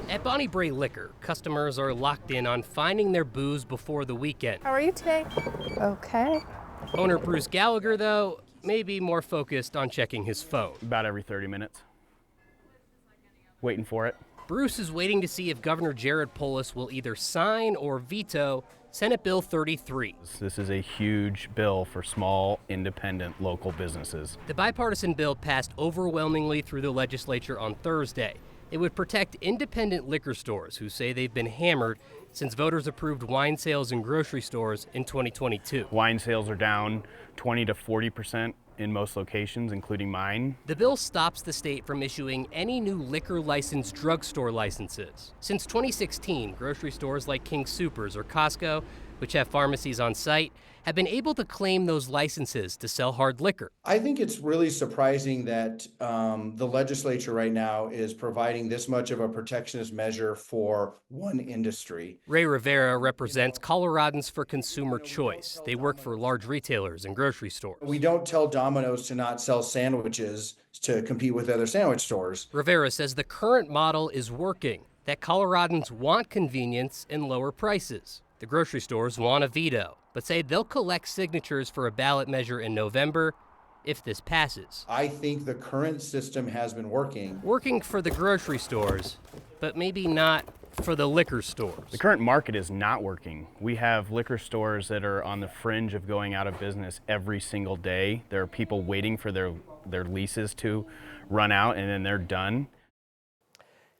At Bonnie Bray Liquor, customers are locked in on finding their booze before the weekend. How are you today? Okay. Owner Bruce Gallagher, though, may be more focused on checking his phone. About every 30 minutes. Waiting for it. Bruce is waiting to see if Governor Jared Polis will either sign or veto Senate Bill 33. This is a huge bill for small, independent, local businesses. The bipartisan bill passed overwhelmingly through the legislature on Thursday. It would protect independent liquor stores who say they've been hammered since voters approved wine sales in grocery stores in 2022. Wine sales are down 20 to 40% in most locations, including mine. The bill stops the state from issuing any new liquor licensed drugstore licenses. Since 2016, grocery stores like King Soopers or Costco, which have pharmacies on site, have been able to claim those licenses to sell hard liquor. I think it's really surprising that the legislature right now is providing this much of a protectionist measure for one industry. Ray Rivera represents Coloradans for Consumer Choice. They work for large retailers and grocery stores. We don't tell Domino's to not sell sandwiches to compete with other sandwich stores. Rivera says the current model is working, that Coloradans want convenience and lower prices. The grocery stores want a veto, but say they'll collect signatures for a ballot measure in November if this passes. I think the current system has been working. Working for the grocery stores, but maybe not for the liquor stores. The current market is not working. We have liquor stores that are on the fringe of going out of business every single day. There are people waiting for their leases to run out, and then they're done.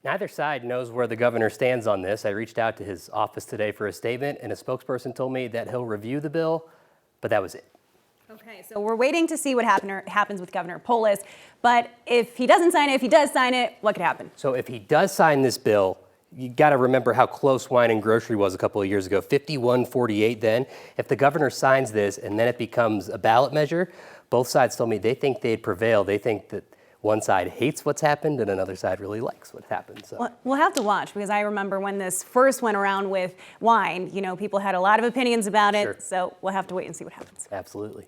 Neither side knows where the governor stands on this. I reached out to his office today for a statement, and a spokesperson told me that he'll review the bill, but that was it. Okay, so we're waiting to see what happens with Governor Polis, but if he doesn't sign it, if he does sign it, what could happen? So if he does sign this bill, you got to remember how close wine and grocery was a couple of years ago, 51-48 then. If the governor signs this and then it becomes a ballot measure, both sides told me they think they'd prevail. They think that one side hates what's happened and another side really likes what happened. So. Well, we'll have to watch, because I remember when this first went around with wine, people had a lot of opinions about it. Sure. So we'll have to wait and see what happens. Absolutely.